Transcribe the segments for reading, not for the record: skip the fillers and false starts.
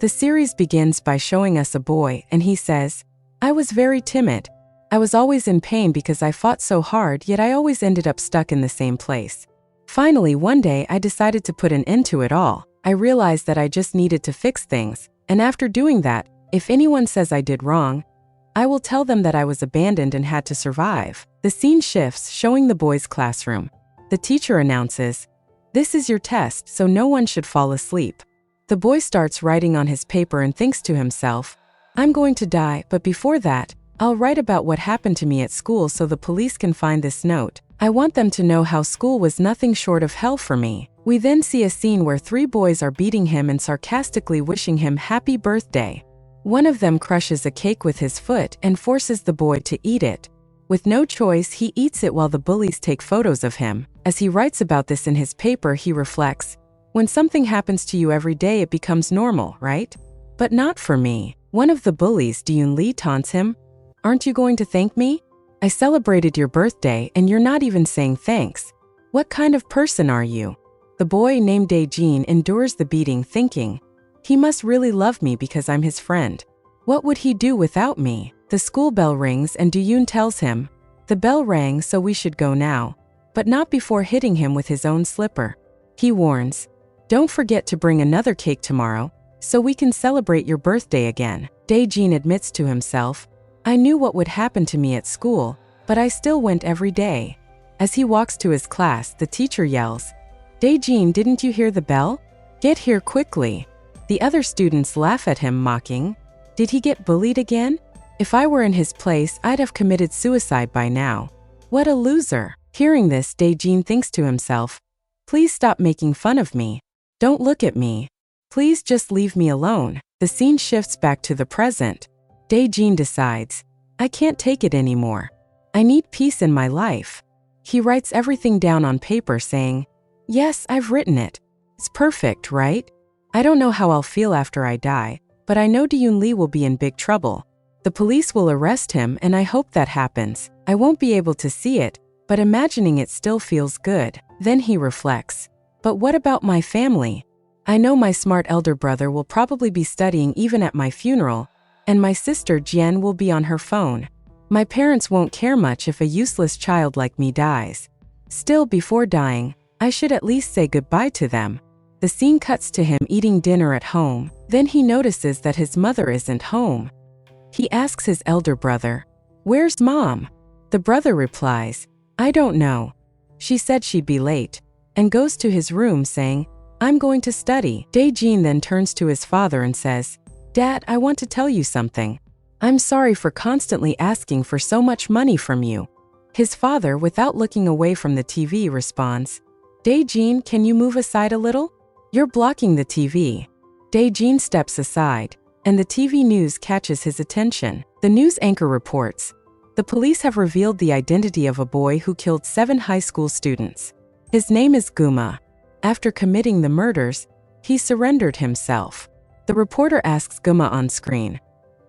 The series begins by showing us a boy, and he says, "I was very timid. I was always in pain because I fought so hard, yet I always ended up stuck in the same place. Finally, one day I decided to put an end to it all. I realized that I just needed to fix things, and after doing that, if anyone says I did wrong, I will tell them that I was abandoned and had to survive." The scene shifts, showing the boy's classroom. The teacher announces, "This is your test, so no one should fall asleep." The boy starts writing on his paper and thinks to himself, "I'm going to die, but before that, I'll write about what happened to me at school so the police can find this note. I want them to know how school was nothing short of hell for me." We then see a scene where 3 boys are beating him and sarcastically wishing him happy birthday. One of them crushes a cake with his foot and forces the boy to eat it. With no choice, he eats it while the bullies take photos of him. As he writes about this in his paper, he reflects, "When something happens to you every day, it becomes normal, right? But not for me." One of the bullies, Dajun Lee, taunts him, "Aren't you going to thank me? I celebrated your birthday and you're not even saying thanks. What kind of person are you?" The boy named Dajun endures the beating, thinking, "He must really love me because I'm his friend. What would he do without me?" The school bell rings and Dajun tells him, "The bell rang, so we should go now," but not before hitting him with his own slipper. He warns, "Don't forget to bring another cake tomorrow, so we can celebrate your birthday again." Dajun admits to himself, "I knew what would happen to me at school, but I still went every day." As he walks to his class, the teacher yells, "Dajun, didn't you hear the bell? Get here quickly." The other students laugh at him, mocking, "Did he get bullied again? If I were in his place, I'd have committed suicide by now. What a loser." Hearing this, Dajun thinks to himself, "Please stop making fun of me. Don't look at me. Please just leave me alone." The scene shifts back to the present. Dajun decides, "I can't take it anymore. I need peace in my life." He writes everything down on paper, saying, "Yes, I've written it. It's perfect, right? I don't know how I'll feel after I die, but I know Dajun Lee will be in big trouble. The police will arrest him, and I hope that happens. I won't be able to see it, but imagining it still feels good." Then he reflects, "But what about my family? I know my smart elder brother will probably be studying even at my funeral, and my sister Jian will be on her phone. My parents won't care much if a useless child like me dies. Still, before dying, I should at least say goodbye to them." The scene cuts to him eating dinner at home. Then he notices that his mother isn't home. He asks his elder brother, "Where's Mom?" The brother replies, "I don't know. She said she'd be late," and goes to his room saying, "I'm going to study." Dajun then turns to his father and says, "Dad, I want to tell you something. I'm sorry for constantly asking for so much money from you." His father, without looking away from the TV, responds, "Dajun, can you move aside a little? You're blocking the TV." Dajun steps aside, and the TV news catches his attention. The news anchor reports, "The police have revealed the identity of a boy who killed 7 high school students. His name is Guma. After committing the murders, he surrendered himself." The reporter asks Guma on screen,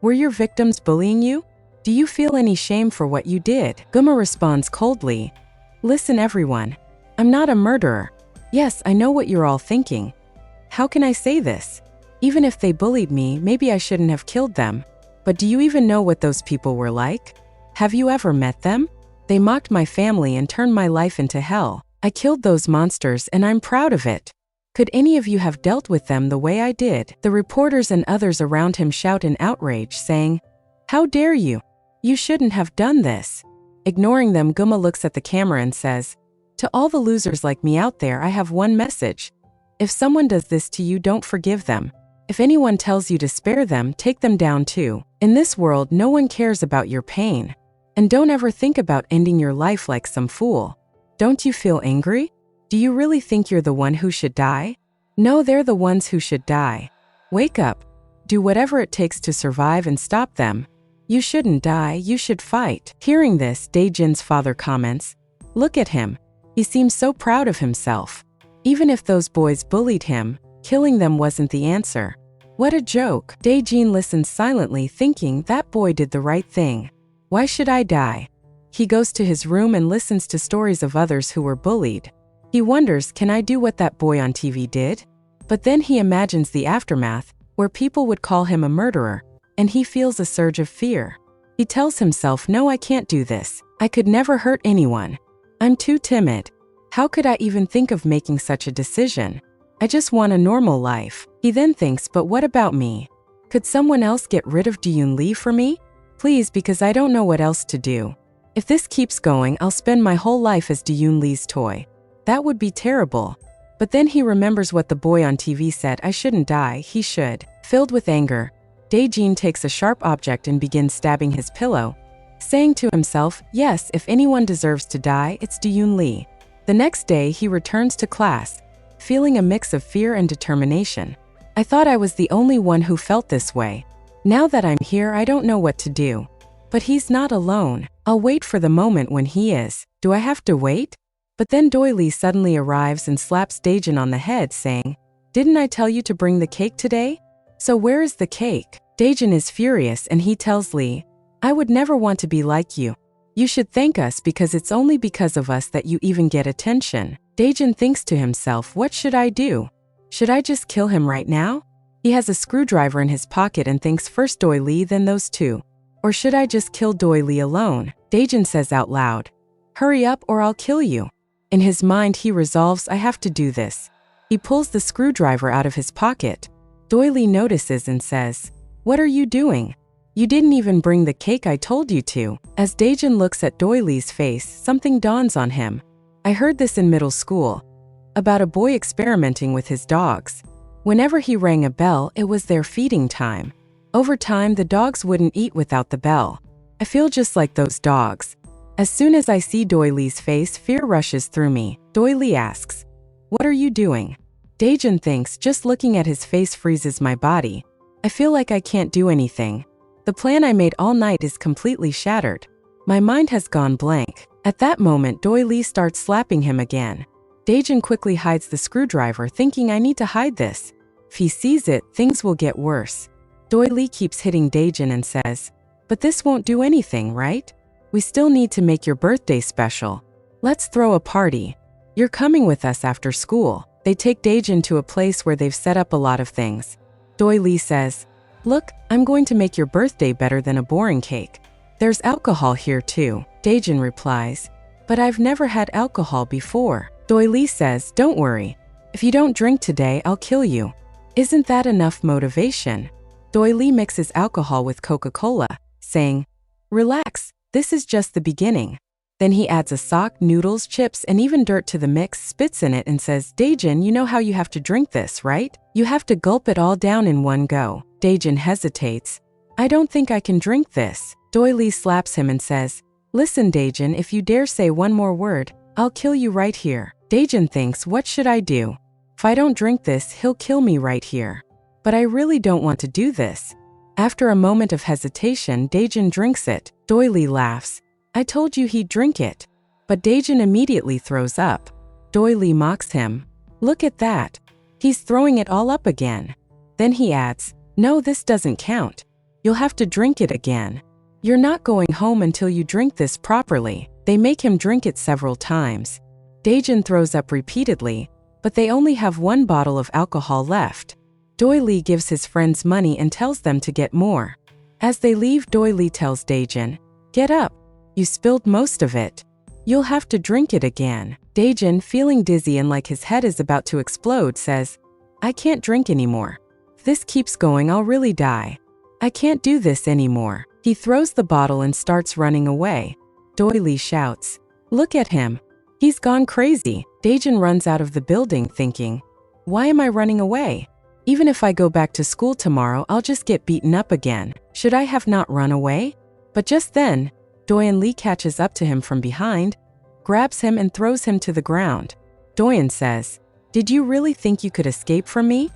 "Were your victims bullying you? Do you feel any shame for what you did?" Guma responds coldly, "Listen everyone, I'm not a murderer. Yes, I know what you're all thinking. How can I say this? Even if they bullied me, maybe I shouldn't have killed them. But do you even know what those people were like? Have you ever met them? They mocked my family and turned my life into hell. I killed those monsters and I'm proud of it. Could any of you have dealt with them the way I did?" The reporters and others around him shout in outrage, saying, "How dare you? You shouldn't have done this." Ignoring them, Guma looks at the camera and says, "To all the losers like me out there, I have one message. If someone does this to you, don't forgive them. If anyone tells you to spare them, take them down too. In this world, no one cares about your pain. And don't ever think about ending your life like some fool. Don't you feel angry? Do you really think you're the one who should die? No, they're the ones who should die. Wake up. Do whatever it takes to survive and stop them. You shouldn't die, you should fight." Hearing this, Dajun's father comments, "Look at him. He seems so proud of himself. Even if those boys bullied him, killing them wasn't the answer. What a joke." Dajun listens silently, thinking that boy did the right thing. Why should I die? He goes to his room and listens to stories of others who were bullied. He wonders, can I do what that boy on TV did? But then he imagines the aftermath. where people would call him a murderer, and he feels a surge of fear. He tells himself, no, I can't do this. I could never hurt anyone. I'm too timid. How could I even think of making such a decision? I just want a normal life. He then thinks, but what about me? Could someone else get rid of Dajun Lee for me? Please, because I don't know what else to do. If this keeps going, I'll spend my whole life as Dajun Lee's toy. That would be terrible. But then he remembers what the boy on TV said, I shouldn't die, he should. Filled with anger, Dajun takes a sharp object and begins stabbing his pillow, saying to himself, yes, if anyone deserves to die, it's Dajun Lee. The next day, he returns to class, feeling a mix of fear and determination. I thought I was the only one who felt this way. Now that I'm here, I don't know what to do. But he's not alone. I'll wait for the moment when he is. Do I have to wait? But then Lee suddenly arrives and slaps Dajun on the head, saying, didn't I tell you to bring the cake today? So where is the cake? Dajun is furious and he tells Lee, I would never want to be like you. You should thank us because it's only because of us that you even get attention. Dajun thinks to himself, what should I do? Should I just kill him right now? He has a screwdriver in his pocket and thinks first Lee, then those two. Or should I just kill Lee alone? Dajun says out loud, hurry up or I'll kill you. In his mind, he resolves, I have to do this. He pulls the screwdriver out of his pocket. Lee notices and says, what are you doing? You didn't even bring the cake I told you to. As Dajun looks at Lee's face, something dawns on him. I heard this in middle school, about a boy experimenting with his dogs. Whenever he rang a bell, it was their feeding time. Over time, the dogs wouldn't eat without the bell. I feel just like those dogs. As soon as I see Lee's face, fear rushes through me. Lee asks, what are you doing? Dajun thinks, just looking at his face freezes my body. I feel like I can't do anything. The plan I made all night is completely shattered. My mind has gone blank. At that moment, Lee starts slapping him again. Dajun quickly hides the screwdriver, thinking I need to hide this. If he sees it, things will get worse. Lee keeps hitting Dajun and says, but this won't do anything, right? We still need to make your birthday special. Let's throw a party. You're coming with us after school. They take Dajun to a place where they've set up a lot of things. Lee says, look, I'm going to make your birthday better than a boring cake. There's alcohol here too. Dajun replies, but I've never had alcohol before. Lee says, don't worry. If you don't drink today, I'll kill you. Isn't that enough motivation? Lee mixes alcohol with Coca-Cola, saying, relax, this is just the beginning. Then he adds a sock, noodles, chips, and even dirt to the mix, spits in it and says, Dajun, you know how you have to drink this, right? You have to gulp it all down in one go. Dajun hesitates. I don't think I can drink this. Lee slaps him and says, listen, Dajun, if you dare say one more word, I'll kill you right here. Dajun thinks, what should I do? If I don't drink this, he'll kill me right here. But I really don't want to do this. After a moment of hesitation, Dajun drinks it. Lee laughs. I told you he'd drink it. But Dajun immediately throws up. Lee mocks him. Look at that. He's throwing it all up again. Then he adds, no, this doesn't count. You'll have to drink it again. You're not going home until you drink this properly. They make him drink it several times. Dajun throws up repeatedly, but they only have one bottle of alcohol left. Lee gives his friends money and tells them to get more. As they leave, Lee tells Dajun, get up. You spilled most of it. You'll have to drink it again. Dajun, feeling dizzy and like his head is about to explode, says, I can't drink anymore. If this keeps going, I'll really die. I can't do this anymore. He throws the bottle and starts running away. Lee shouts, look at him. He's gone crazy. Dajun runs out of the building thinking, why am I running away? Even if I go back to school tomorrow, I'll just get beaten up again. Should I have not run away? But just then, Lee catches up to him from behind, grabs him and throws him to the ground. Says, did you really think you could escape from me?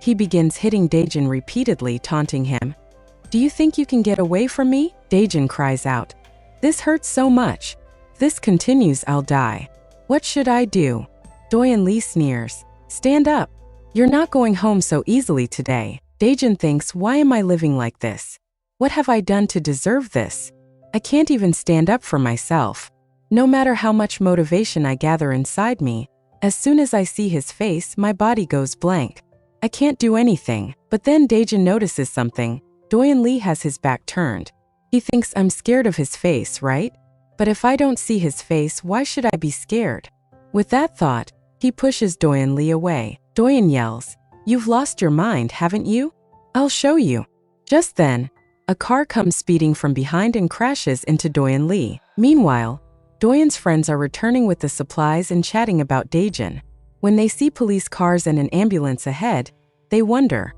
He begins hitting Dajun repeatedly, taunting him. Do you think you can get away from me? Dajun cries out. This hurts so much. If this continues, I'll die. What should I do? Lee sneers. Stand up. You're not going home so easily today. Dajun thinks, why am I living like this? What have I done to deserve this? I can't even stand up for myself. No matter how much motivation I gather inside me, as soon as I see his face, my body goes blank. I can't do anything. But then Dajun notices something. Doyen Lee has his back turned. He thinks I'm scared of his face, right? But if I don't see his face, why should I be scared? With that thought, he pushes Doyen Lee away. Doyen yells, "You've lost your mind, haven't you? I'll show you." Just then, a car comes speeding from behind and crashes into Doyen Lee. Meanwhile, Doyen's friends are returning with the supplies and chatting about Dajun. When they see police cars and an ambulance ahead, they wonder,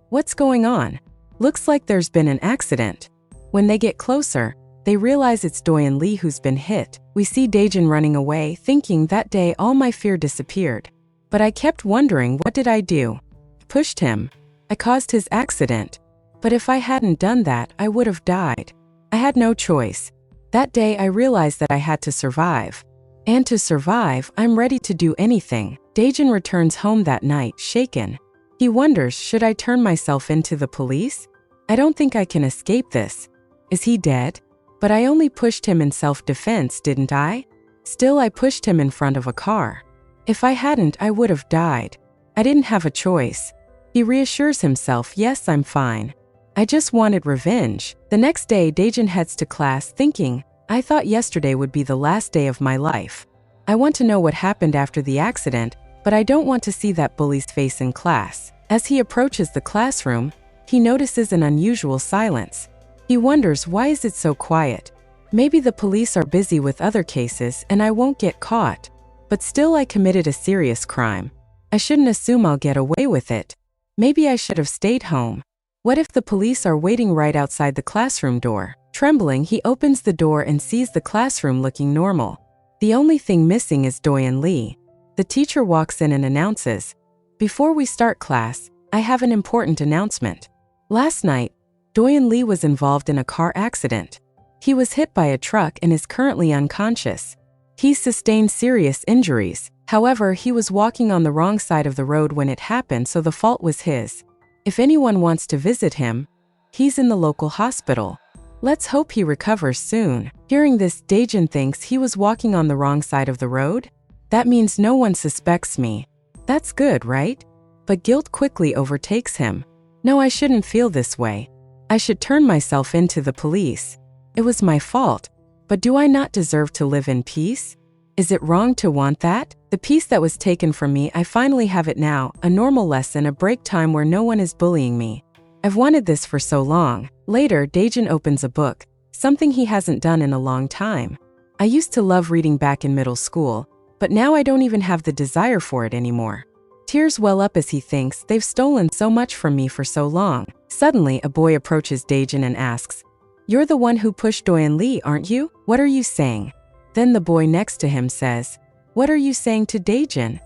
what's going on? Looks like there's been an accident. When they get closer, they realize it's Doyen Lee who's been hit. We see Dajun running away, thinking that day all my fear disappeared. But I kept wondering, what did I do? I pushed him. I caused his accident. But if I hadn't done that, I would have died. I had no choice. That day I realized that I had to survive. And to survive, I'm ready to do anything. Dajun returns home that night, shaken. He wonders, should I turn myself into the police? I don't think I can escape this. Is he dead? But I only pushed him in self-defense, didn't I? Still, I pushed him in front of a car. If I hadn't, I would have died. I didn't have a choice. He reassures himself, yes, I'm fine. I just wanted revenge. The next day, Dajun heads to class thinking, I thought yesterday would be the last day of my life. I want to know what happened after the accident, but I don't want to see that bully's face in class. As he approaches the classroom, he notices an unusual silence. He wonders, why is it so quiet? Maybe the police are busy with other cases and I won't get caught. But still, I committed a serious crime. I shouldn't assume I'll get away with it. Maybe I should have stayed home. What if the police are waiting right outside the classroom door? Trembling, he opens the door and sees the classroom looking normal. The only thing missing is Doyen Lee. The teacher walks in and announces, "Before we start class, I have an important announcement. Last night, Doyen Lee was involved in a car accident. He was hit by a truck and is currently unconscious. He sustained serious injuries. However, he was walking on the wrong side of the road when it happened, so the fault was his. If anyone wants to visit him, he's in the local hospital. Let's hope he recovers soon." Hearing this, Dajun thinks he was walking on the wrong side of the road. That means no one suspects me. That's good, right? But guilt quickly overtakes him. No, I shouldn't feel this way. I should turn myself into the police. It was my fault. But do I not deserve to live in peace? Is it wrong to want that? The peace that was taken from me, I finally have it now, a normal lesson, a break time where no one is bullying me. I've wanted this for so long. Later, Dajun opens a book, something he hasn't done in a long time. I used to love reading back in middle school, but now I don't even have the desire for it anymore. Tears well up as he thinks, they've stolen so much from me for so long. Suddenly, a boy approaches Dajun and asks, "You're the one who pushed Doyen Lee, aren't you? What are you saying?" Then the boy next to him says, "What are you saying to Dajun?"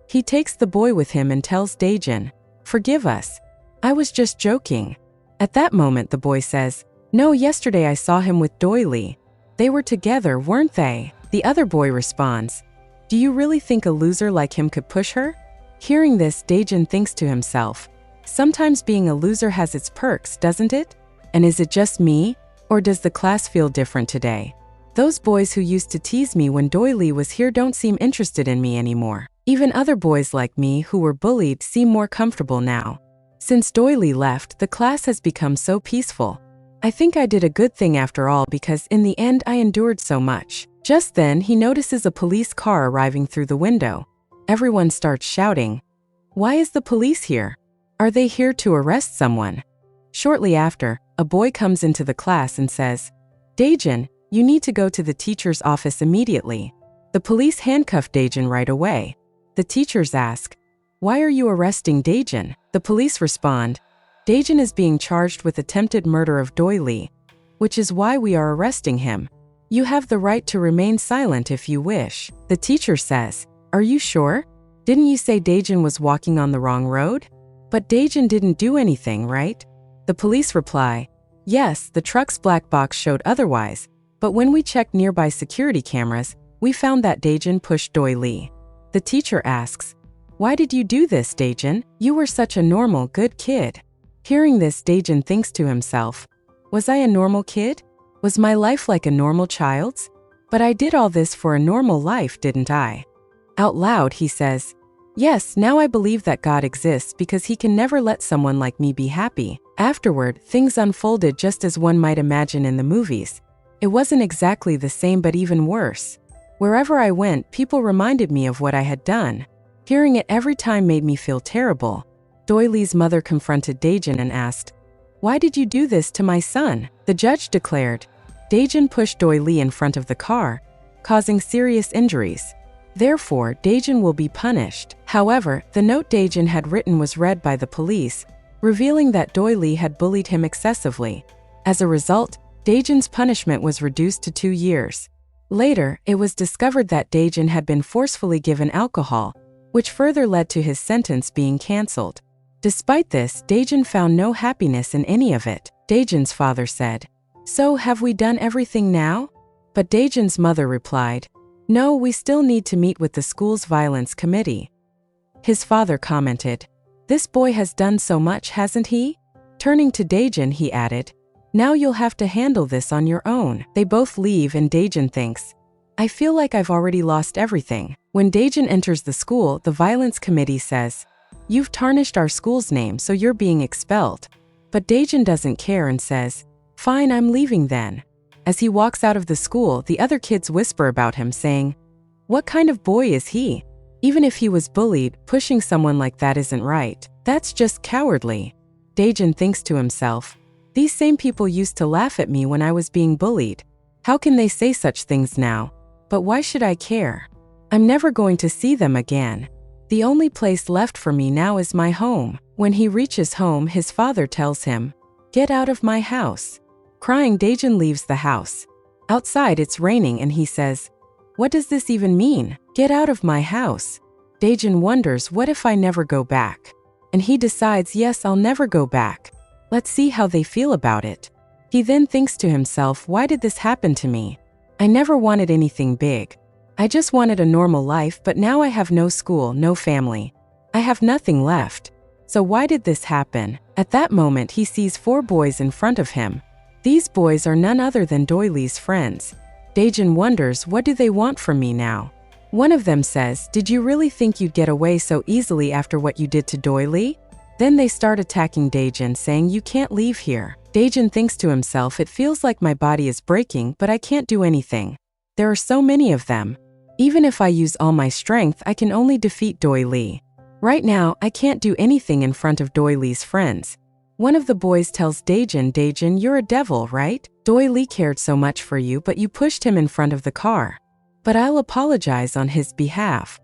He takes the boy with him and tells Dajun, "Forgive us. I was just joking." At that moment, the boy says, "No, yesterday I saw him with Doyen Lee. They were together, weren't they?" The other boy responds, "Do you really think a loser like him could push her?" Hearing this, Dajun thinks to himself, sometimes being a loser has its perks, doesn't it? And is it just me? Or does the class feel different today? Those boys who used to tease me when Doyen Lee was here don't seem interested in me anymore. Even other boys like me who were bullied seem more comfortable now. Since Doyen Lee left, the class has become so peaceful. I think I did a good thing after all, because in the end I endured so much. Just then, he notices a police car arriving through the window. Everyone starts shouting, "Why is the police here? Are they here to arrest someone?" Shortly after, a boy comes into the class and says, "Dajun, you need to go to the teacher's office immediately." The police handcuff Dajun right away. The teachers ask, "Why are you arresting Dajun?" The police respond, "Dajun is being charged with attempted murder of Doyen Lee, which is why we are arresting him. You have the right to remain silent if you wish." The teacher says, "Are you sure? Didn't you say Dajun was walking on the wrong road? But Dajun didn't do anything, right?" The police reply, "Yes, the truck's black box showed otherwise, but when we checked nearby security cameras, we found that Dajun pushed Doyen Lee." The teacher asks, "Why did you do this, Dajun? You were such a normal, good kid." Hearing this, Dajun thinks to himself, was I a normal kid? Was my life like a normal child's? But I did all this for a normal life, didn't I? Out loud, he says, Yes, now I believe that God exists because he can never let someone like me be happy. Afterward, things unfolded just as one might imagine in the movies. It wasn't exactly the same, but even worse. Wherever I went, people reminded me of what I had done. Hearing it every time made me feel terrible. Doyley's mother confronted Dajun and asked, "Why did you do this to my son?" The judge declared. Dajun pushed Doyley in front of the car, causing serious injuries. Therefore, Dajun will be punished. However, the note Dajun had written was read by the police, revealing that Doyley had bullied him excessively. As a result, Dajun's punishment was reduced to 2 years. Later, it was discovered that Dajun had been forcefully given alcohol, which further led to his sentence being cancelled. Despite this, Dajun found no happiness in any of it. Dajun's father said, "So have we done everything now?" But Dajun's mother replied, "No, we still need to meet with the school's violence committee." His father commented, "This boy has done so much, hasn't he?" Turning to Dajun, he added, "Now you'll have to handle this on your own." They both leave and Dajun thinks, "I feel like I've already lost everything." When Dajun enters the school, the violence committee says, "You've tarnished our school's name, so you're being expelled." But Dajun doesn't care and says, "Fine, I'm leaving then." As he walks out of the school, the other kids whisper about him, saying, "What kind of boy is he? Even if he was bullied, pushing someone like that isn't right. That's just cowardly." Dajun thinks to himself, "These same people used to laugh at me when I was being bullied. How can they say such things now? But why should I care? I'm never going to see them again. The only place left for me now is my home." When he reaches home, his father tells him, "Get out of my house." Crying, Dajun leaves the house. Outside, it's raining and he says, "What does this even mean? Get out of my house." Dajun wonders, what if I never go back? And he decides, yes, I'll never go back. Let's see how they feel about it. He then thinks to himself, why did this happen to me? I never wanted anything big. I just wanted a normal life, but now I have no school, no family. I have nothing left. So why did this happen? At that moment, he sees 4 boys in front of him. These boys are none other than Doyley's friends. Dajun wonders, what do they want from me now? One of them says, "Did you really think you'd get away so easily after what you did to Doyley?" Then they start attacking Dajun, saying, "You can't leave here." Dajun thinks to himself, it feels like my body is breaking, but I can't do anything. There are so many of them. Even if I use all my strength, I can only defeat Doyley. Right now, I can't do anything in front of Doyley's friends. One of the boys tells Dajun, "Dajun, you're a devil, right? Doyley cared so much for you, but you pushed him in front of the car. But I'll apologize on his behalf."